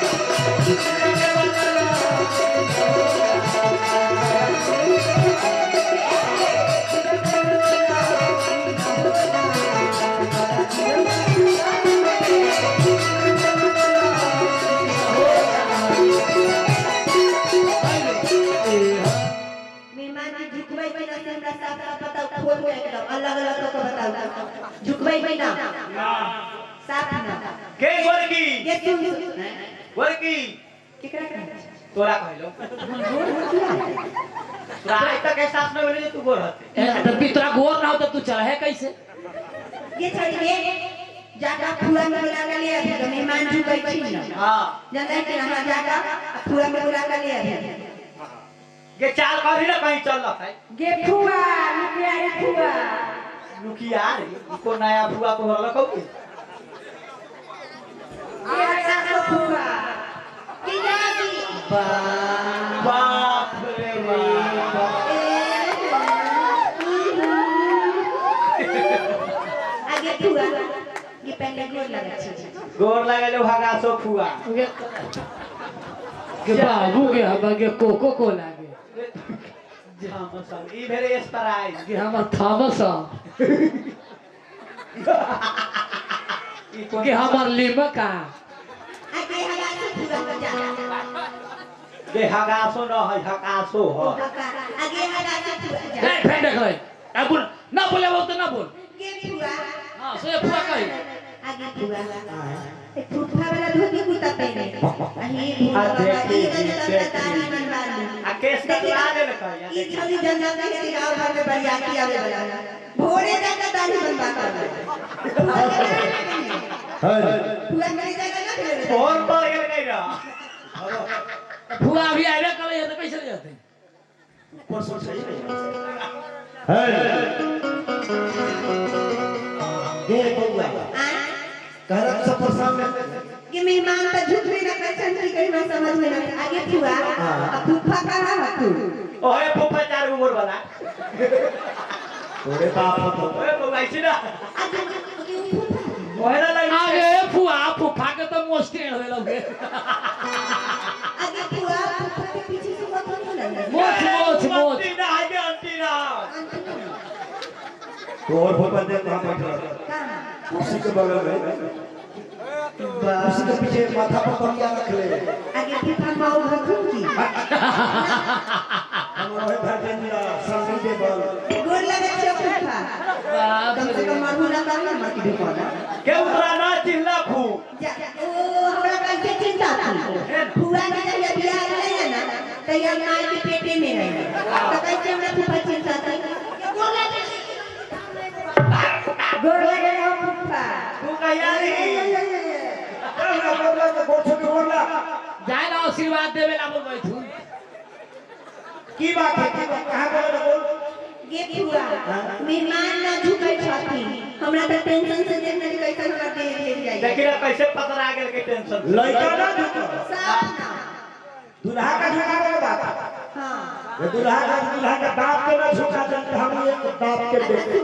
मेहमान जी झुकबै भी ना हमरा साफ साफ बताओ खोल के एकदम अलग अलग तो बताओ झुकबै भी ना साफ ना के गोरकी ये तुम गोरकी केकरा कहै तोरा कहलो तोरा आज तक एहसास नहीं होले तू गोर हते तब भी तोरा गोर ना हो तो तू चढ़े कैसे ये छोड़िए जाटा पूरा में बुला के ले आए तो मेहमान झुकै छी ना हां जानते हैं कि हमरा जाटा पूरा में बुला के ले आए ये चाल करी ना कहीं चल रहा है गे फुआ लुकिया रे फुआ लुकिया रे को नया फुआ तो हरला कहू ये हटा तो फुआ की जाती बाप रे बाप आगे फुआ ये पहले गोर लगा छी गोर लगले भागासो फुआ के बाबू के हम के कोको कोला के ई भेरे स्प्राइट कि हमर थॉमस ई कोन कि हमर लिमका आगे हगा से फुआ को जा बे हगासो न है हकासो हो आगे हगा से फुआ जा ए फेंड गए अब ना बोले वो तो ना बोल गे फुआ हां से फुआ कही आगे फुआ एक फुफा वाला धोती कुर्ता पहने अही आ फुआ देख, बाबा ई देख, तारी बनवा आ केस कटवा दे ले कह ई छली जंगल में के गांव भर में बरियाती आवे वाला भोरे जाकर दाढ़ी बनवा कर फुआ मेरी जगह ना खेले फोन पर गेल नहीं रहा फुआ अभी आवे कल ये तो कैसे ले जाते परसों सही नहीं ये बउआ कहरा सब परेशान में कि मेहमान तो झूठ में ना कर छंटी कहीं मैं समझ में ना आगे फुआ अब फुफा कहां है तू ओए फुफा चार उमर वाला थोड़े बाप हो तो ओए बउआ ऐसे ना आगे फूफा ओहे ना लगी आगे फुआ फुफा के तो मोस्टे होवे लगे आगे फूफा के पीछे से मत लगे मोच मोच मोच अंटी ना आगे अंटी ना तो और फूफा दे कहां बैठा कहां उसी के बगल में उसी के पीछे माथा पर तकिया रख ले आगे फूफा माऊ रखूं की हमारे भजनिया संगी दे बल गोर लगे छो फूफा बाप कम से रे कम मारू ना करना मत दुकाना के उतरा ना चिल्ला खू ओ हमरा कैसे चिंता थी फुआ के जब बियाह रहे ना तो ये माई के पेटे में रहे तो कैसे हमरा फूफा चिंता थी गोर लगे हो फूफा तू कहिया री बोला के गोछो के बोला जाए ना आशीर्वाद देवे ला बोल बैठू की बात है कहां बोले बोल ये फुआ मेहमान ना झुकै छथि हमरा त टेंशन से देखने के कैसे हमरा दे जाई देखिए कैसे पतरा गेल के टेंशन लड़का ना झुको साफ ना दूल्हा का झुका के बात हां ये दूल्हा का बाप के ना झुका दे हम एक बाप के बेटे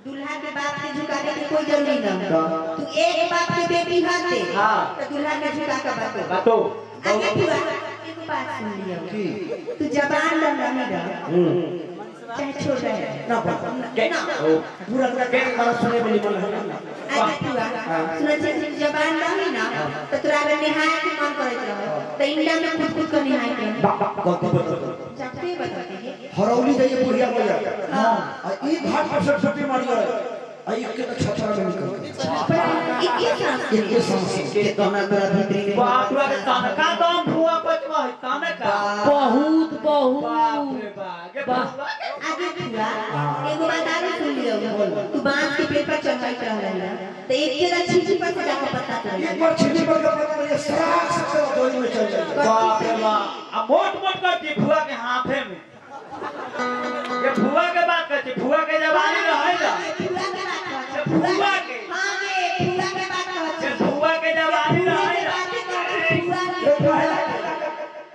दूल्हा के बाप के झुकाने की कोई जरूरी ना तू एक बाप की बेटी हाथे हां तो दूल्हा के झुका का बातो आगे फुआ एक बात सुन लियो तू जबान लंबा नहीं रह चाहे छोड़ रहे ना के पूरा के तरह सुने में निकल है आगे फुआ सुन से जबान रही ना तो तोरा अगर निहाय के मन करत रहो तो इंडिया में खुद खुद को निहाय के गलती बता चाहते बताते हैं हरौली जाइए बुढ़िया भैया हां और ई घाट पर सरस्वती मारी है आई के तो छछरा में निकल एक सांस के दोना मेरा भीतरी में बाप रे तनका दम फुआ पचमा है तनका बहुत बाप बहुत रे बाप के फुआ आगे फुआ एगो बात आगे सुन लियो तू बांस के पेड़ पर चढ़ाई रह रहा है तो एक के छिची पर से जाकर पता चल एक बार छिड़ी पर का पता ये सराख से दोई में चल जाए बाप रे बाप अब मोट मोट करती फुआ के हाथे में ये फुआ के बात करती फुआ के जवानी रहे ना फुआ के हां ये फुआ के बात ये कहत फुआ के जवानी रहे ना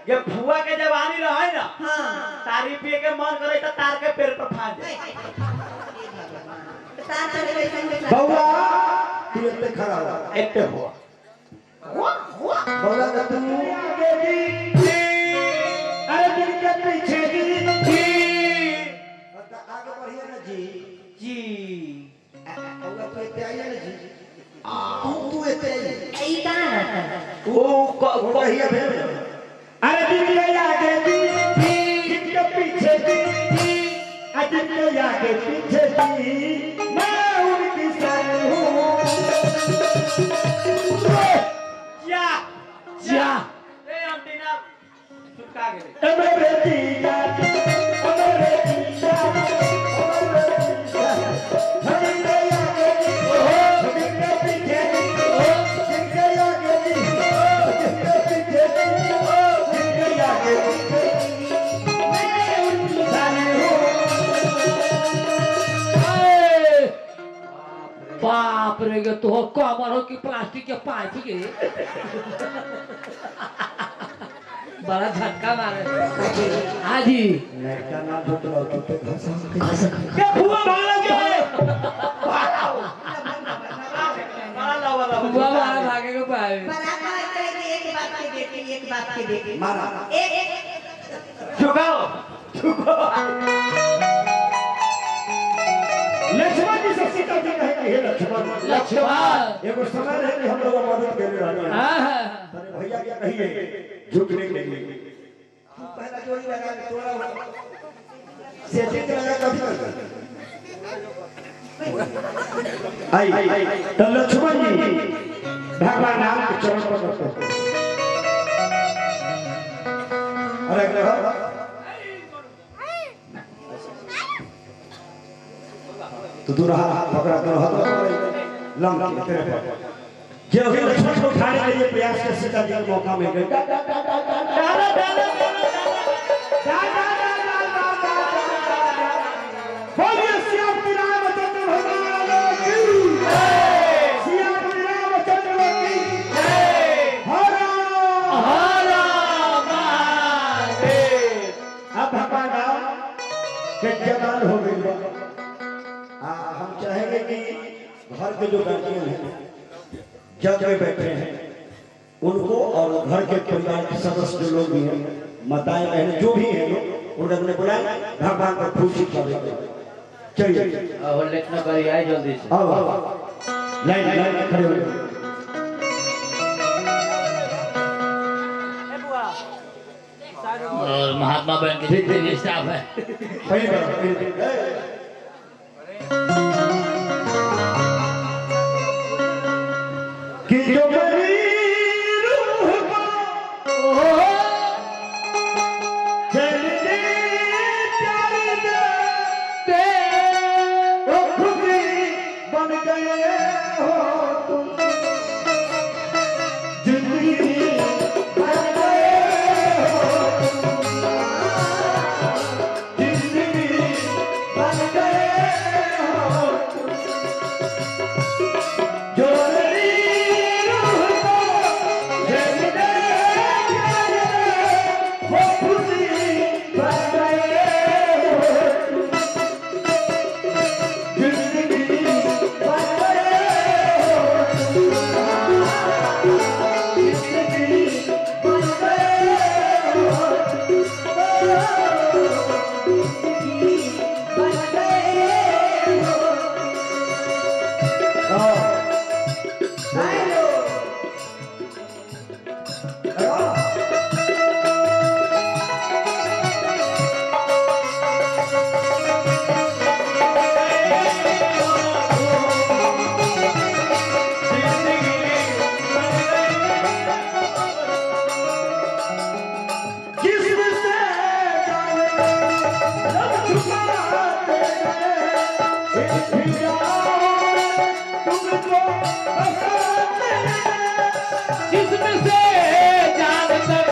ये फुआ के जवानी रहे ना हां तारी पिए के मन करे तो तार के पेड़ पर फाड़ दे तार चले कैसे बौआ तू इतने खड़ा हो एते हुआ बौआ का तू बेटी अरे दिल के पीछे जी आगे बढ़िए ना जी जी बौआ तू इतने आई ना जी तू इतने आई ई कहां रहता वो कहिए भेल अरे दिल के आगे जी दिल के पीछे जी दिल के आगे पीछे जी मैं उनकी सारी हूँ जा जा ए अंटीना चुपका गेले मेरे जीजा मेरे जीजा दिल के आगे जी दिल के पीछे जी दिल के आगे जी दिल के पीछे जी दिल के आगे मैं उनकी सारी हूँ बाप रे गे तो कमर हो कि प्लास्टिक के पाइप के बड़ा झटका मारे हाँ जी लड़का ना ढूंढ लो तो घसा के फुआ भाग गए वाला वाला बुआ मारा भागे को पाए बड़ा कहते हैं कि एक बाप के बेटे मारा एक झुकाओ लक्ष्मण जी से सीता जी कहे कि हे लक्ष्मण लक्ष्मण एगो समय है कि हम लोग मदद कर रहे हैं हाँ अरे भैया क्या कहिए झुकने के लिए तू पहला जोड़ी लगा के तोड़ा से ठीक लगा कभी आई तो लक्ष्मण जी भगवान राम के चरण पर रखो अरे देखो तो दूर हाथ पकड़ा तो हाथ लंबा तेरे पर जो भी लक्ष्मण को उठाने के लिए प्रयास कर सीता जी को मौका मिल गया बोलिए श्याम रामचंद्र भगवान की श्याम रामचंद्र की हरा हरा महादेव अब भगवान राम के जवान हो गए कि घर के जो गार्जियन हैं जज में बैठे हैं उनको और घर के परिवार के सदस्य जो लोग भी हैं माताएं बहनें जो भी हैं लोग उन्हें अपने बुलाए भगवान को फूल छिड़का चलिए और लेखना करी आए जल्दी से आओ लाइन लाइन में खड़े हो जाओ और महात्मा बैंक के जितने भी स्टाफ है पहले करो कि जो मेरी रूह को चैन दे प्यार दे वो खुदी बन गए हो तुम जिंदगी बन गए हो जिंदगी बन गए हो जो मेरी रूह को चैन दे प्यार दे वो खुदी बन गए हो जिंदगी बन गए हो जिंदगी बन गए हो हेलो जिससे जाने रब छुपाते गए तुमको बसाते जिसमें से जान तक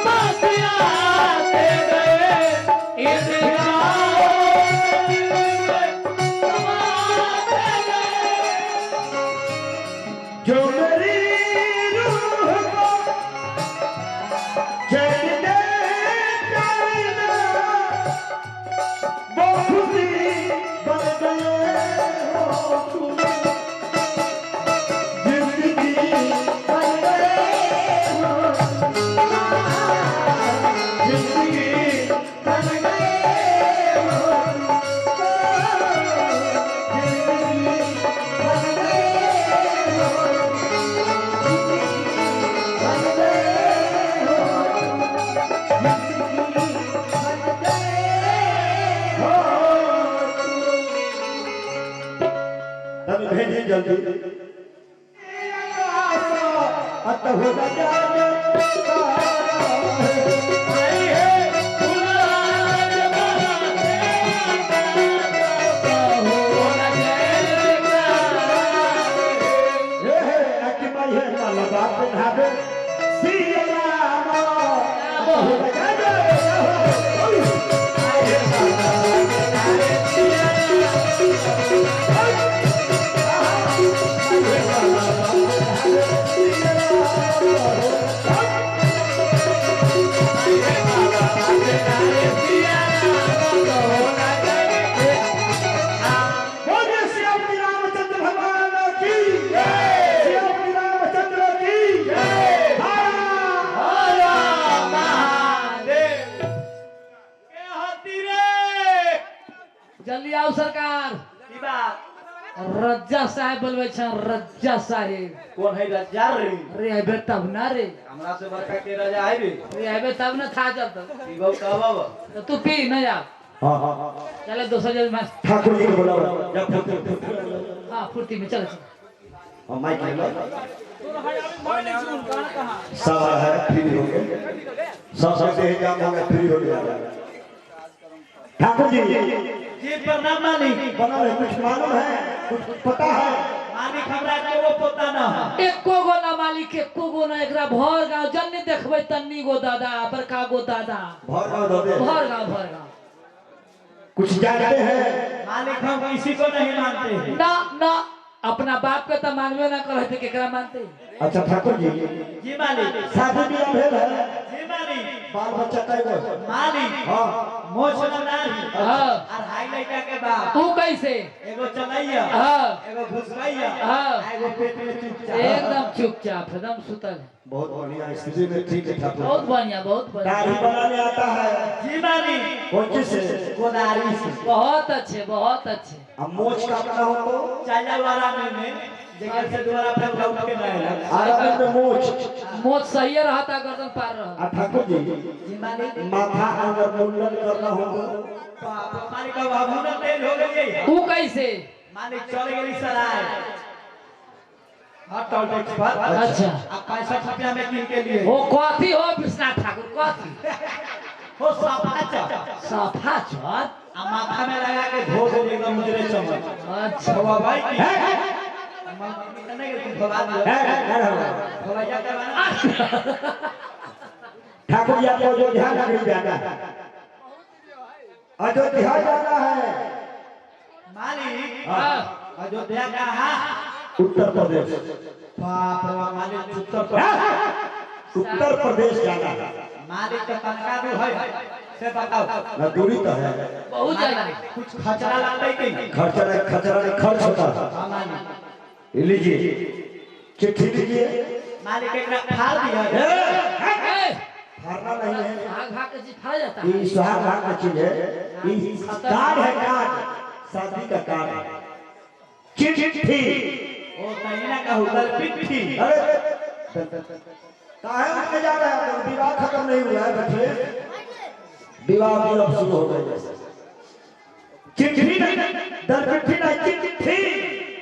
माफिया आते गए इस जो मेरी रूह को चैन दे प्यार दे वो खुदी बन गए हो तुम जिंदगी बन गए हो जिंदगी बन गए हो जिंदगी बन गए हो तब भेजिए जल्दी अत हो जाने जल्दी आओ सरकार की बात रज्जा साहेब बोलवे छ रज्जा साहेब कौन है रजा रे रे आबे तब ना रे हमरा से बड़का के रजा है रे रे आबे तब ना था जब तक ई बहु का बाबा तो तू पी न जा हाँ हाँ चले 200 जल में ठाकुर जी को बुलाओ जब हां फुर्ती में चल और माइक ले लो सब है फ्री हो गए सब से काम हो गया फ्री हो गया ठाकुर जी जी प्रणाम मालिक बना है कुछ मालूम है कुछ पता है मालिक हमरा के वो पता ना एको गो ना मालिक एको गो ना एकरा भर गांव जन्ने देखबै तन्नी गो दादा बड़का गो दादा भर दो दे भर गांव कुछ जानते हैं मालिक हम किसी को नहीं मानते हैं ना ना अपना बाप के तो मानवे ना करे थे केकरा मानते अच्छा ठाकुर जी जी मालिक शादी ब्याह भेल है जी मालिक बाल बच्चा कई मालिक हां मोछ बनारी हाँ। और हाई लड़का के बाप तू कैसे एगो चलैया हाँ। एगो घुसबैया हाँ। एगो पेट में चुपचाप एकदम चुपचाप एकदम सुतल है। बहुत बढ़िया स्थिति में ठीक है ठाकुर बहुत बढ़िया बहुत बढ़िया दाढ़ी बनाने आता है जी मालिक कौन चीज से कोदारी से बहुत अच्छे बहुत अच्छे। अब मोच काटना हो तो चाचा वाला में जगह से दोबारा फिर लौट के ना आएगा आराम में मोच मोच सही रहता गर्दन पार रहा। ठाकुर जी जी मालिक माथा अगर मुंडन करना हो तो मालिक का बाबू ना तेल हो गई तू कैसे मालिक चल गई सराय हॉट टॉल टैक्स पर अच्छा अब 65 रुपया में किन के लिए वो कथी हो विश्वनाथ ठाकुर कथी हो सफाचा सफा चौथ आ माथा में लगा के धो दे एकदम मुजरे चमक अच्छा बाबा भाई की नहीं के भगा दिया भगा जाता है ठाकुर जी आपको अयोध्या नगरी जाना है अयोध्या जाना है मालिक हाँ। अयोध्या का हाँ उत्तर प्रदेश बाप रे बाप, मालिक उत्तर प्रदेश जाना है मालिक का तनका भी है से बताओ ना दूरी तो है बहुत ज्यादा कुछ खचरा लगता है कि खर्चा नहीं खर्च होता है हाँ मालिक लीजिए चिट्ठी लीजिए मालिक एक फाड़ दिया हारना नहीं है भाग भाग के जिफा जाता है। ये सुहाग भाग का चीज है ये कार्ड है कार्ड शादी का कार्ड चिट्ठी ओ तैना का उधर पिट्ठी अरे काहे उठने जा रहे हैं आप? विवाह खत्म नहीं हुआ है बच्चे विवाह भी अब शुरू हो गई है चिट्ठी नहीं दर चिट्ठी नहीं चिट्ठी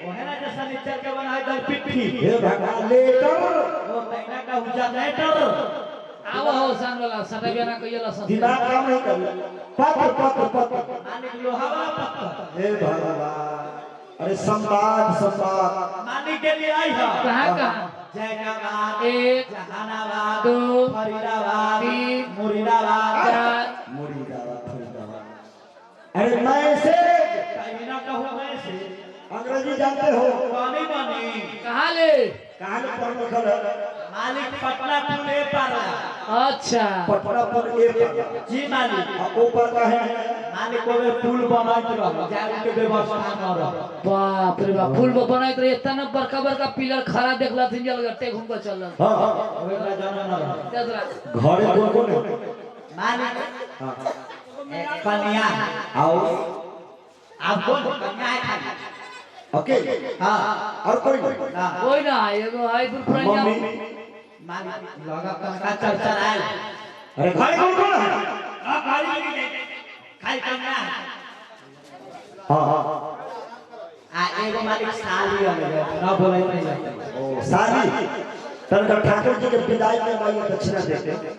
ओ है ना जैसा निचल के बना है दर पिट्ठी हे भगवान लेटर ओ तैना का उधर लेटर आओ हो सान वाला सटा बिना कइला सन दिमाग काम नहीं कर पत्र मालिक लोहा वाला पत्थर हे भगवान अरे संवाद मालिक के लिए आई है कहां कहां जैनाबाद एक जहानाबाद दो फरीदाबाद तीन मुरीदाबाद चार मुरीदाबाद अरे मैसेज तैना कहूं मैं से अंग्रेजी जानते हो पानी पानी कहां ले कहां पर लिखल है मालिक पटना पुले पर अच्छा पटना पर ए पर जी मालिक और ऊपर का है मालिक को पुल बनत रह जाए के व्यवस्था न रह बाप रे बाप फूल बनाइत रहे इतना बड़का बड़का पिलर खड़ा देखला थिन जल गट्टे घूम के चलल हां ओकरा जाना न रह तेसरा घरे कौन है मालिक एक कन्या आओ आप कौन कन्या है खाली ओके हां और कोई नहीं ना कोई ना एगो हाई पुरनिया मम्मी मालिक लगा का चर्चा आयल अरे घरे कौन है आ गाड़ी खाली कन्या हां आ एगो मालिक साली है ना बोले नहीं शादी तनका ठाकुर जी के विदाई में भाई दक्षिणा देते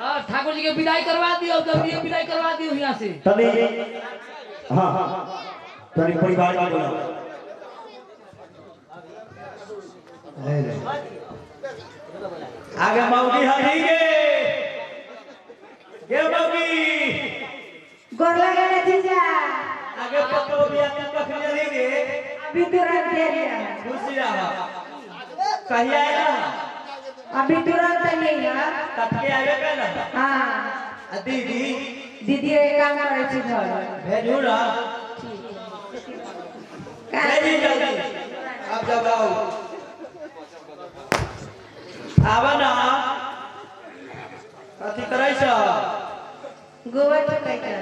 हां ठाकुर जी के विदाई करवा दियो जब ये विदाई करवा दियो यहां से तनी हां तनी परिवार का बोला आगे मौगी हरी गे मौगी गोर लगे जीजा आगे पतो बिया तू कखने रही गे अभी तुरंत दे दिया खुशी रहा कहिया आया अभी तुरंत नहीं है तटके आवे के ना हाँ आ दीदी दीदी एक काम करे छी घर भेजू ना भेजी जल्दी अब जब आओ आवा ना कथी करै छ गोबर चुकाई कर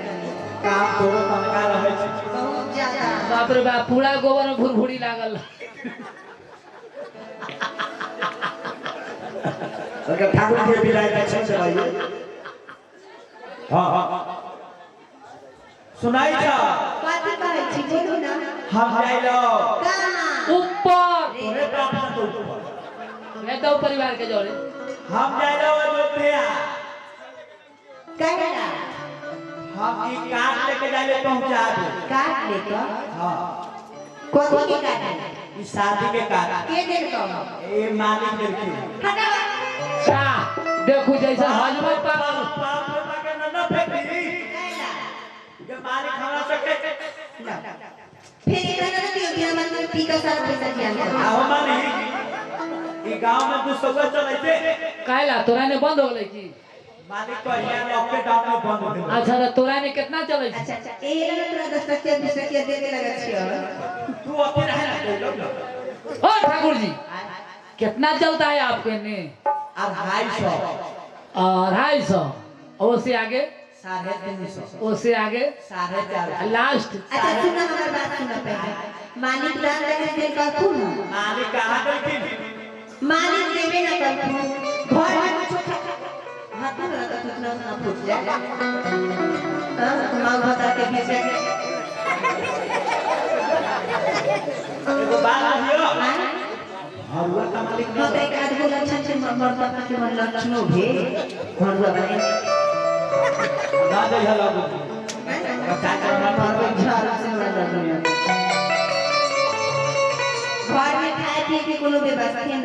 काम तोरो तनका रहै छै बहुत ज्यादा बाप रे बाप पूरा गोबर में भुरभुरी लागल अगर ठाकुर जी के विदाई दक्षिण से भाई हां सुनाई छ कथी करे छी बोलू ना हम जाइलो कहाँ ऊपर तोरे बाप से तो ऊपर ये दो परिवार के जोड़े हम जाइलो अयोध्या कहेला हम ई काट लेके जाइले पहुंचा दे काट लेकर हां कथी के काट ई शादी के काट के दिन को ए मालिक देखी हटा चा देखो जैसा हजमा पागल बाप रे बाप के न फेंकी कहेला ये मालिक हमरा सके फिर इतना ना दियो कि हम पी का सारा पैसा जिया आओ मालिक ई गांव में तू सब चलैते काहेला तोरा ने बंद हो गेलै की मालिक को यहाँ लॉकडाउन में बंद हो गया। अच्छा तो तोरा ने कितना चलै छै अच्छा ए लगा तोरा 10 टकिया 20 टकिया दे के लगा छियो तू अथी रहे ना ओ ठाकुर जी कितना चलता है आपके ने 250 और से आगे 350 उससे आगे 450 लास्ट अच्छा सुना हमार बात सुना पहले मालिक दान लगे दे कहू ना मालिक कहाँ गई मालिक देवे ना कहू घर में छोटा हाथ में लगा तो उतना उतना फूट जाए हां मां बता के बीच में एगो बात दियो हां हरुआ का मालिक तो एक आदमी लक्षण से मरता के मन लक्षणों भी हरुआ बने ना दे हला घर में खाए पिए के कोनो व्यवस्था नहीं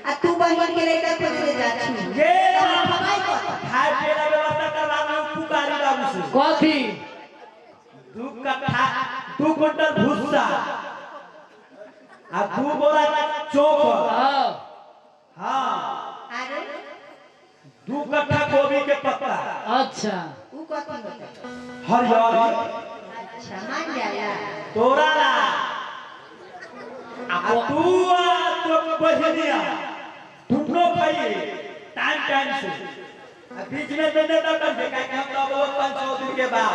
आ तू बहिन के लेकर खोज ले जा छी के हवाई को खाए पिए का व्यवस्था करवा में पुकारी बाबू से कथी 2 कट्ठा 2 क्विंटल भूसा आ 2 बोरा चोखा हां हां अरे 2 कट्ठा गोभी के पत्ता अच्छा ऊ कथी होता हरियर अच्छा मान जाया तोरा ला आ तू आ तो बहिनिया दोनों खाइए टाइम से आ बीच में देने तक कर दे काहे हम तो 500 दिन के बाद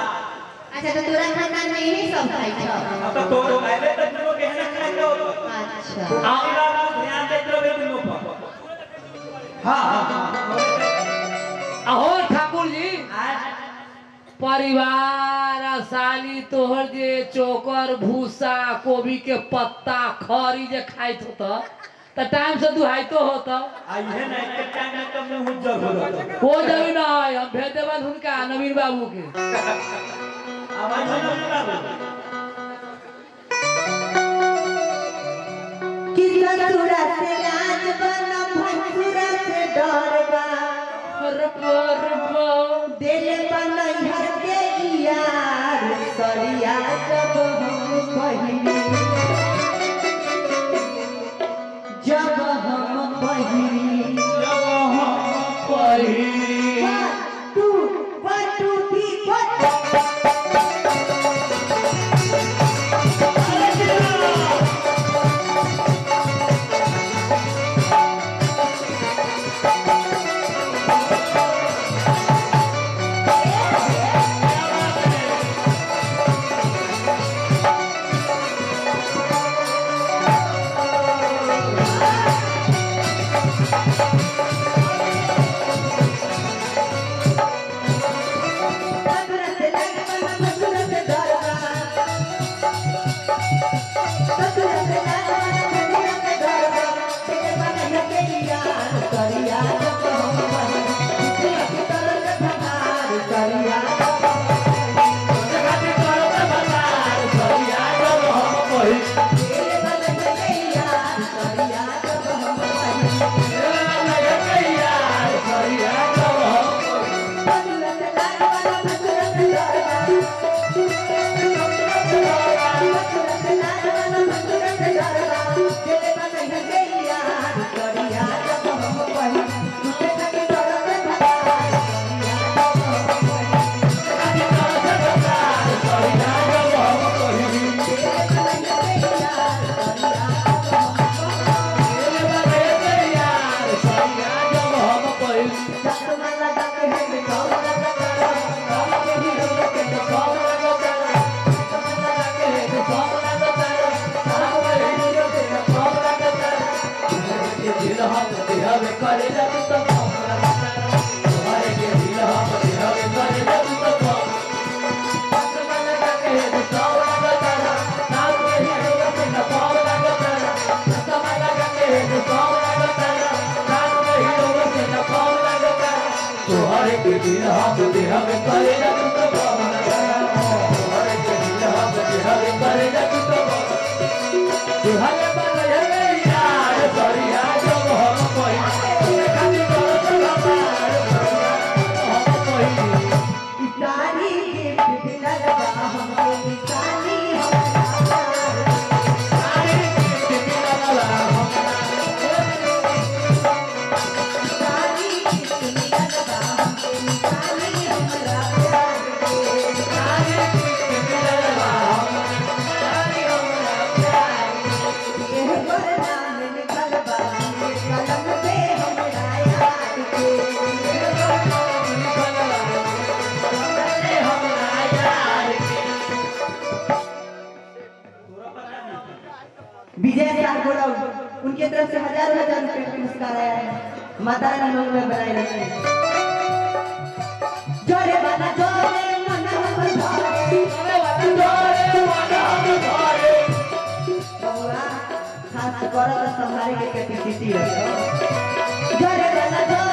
अच्छा तो तोरा खानदान में यही सब खाई छ अब तो तोरो पहले तो दोनों के है खाए के हो अच्छा आइला ध्यान देत रहे दोनों पर हां अहो ठाकुर जी परिवार आ साली तोहर जे चोकर भूसा कोबी के पत्ता खरी जे खाइत होता त टाइम से दुहाइतो होता आई है ना के टाइम में तो मुंह उज्जर हो जाता हो जाबी ना हम भेज देबन हुनका नवीन बाबू के आवाज ना बाबू कि ससुरा से लाज बना भसुरा से डरबा दिल बनैहर के यार सरिया जब हम पहिरी जब हम पहिरी तू पटू थी हजार रुपए पुरस्कार आया है माता रानी लोग में बनाए रखे जोरे वाला जोरे मन हम धारे बबुआ हाथ करो तो संभाले के कैपेसिटी रखो जोरे वाला जोरे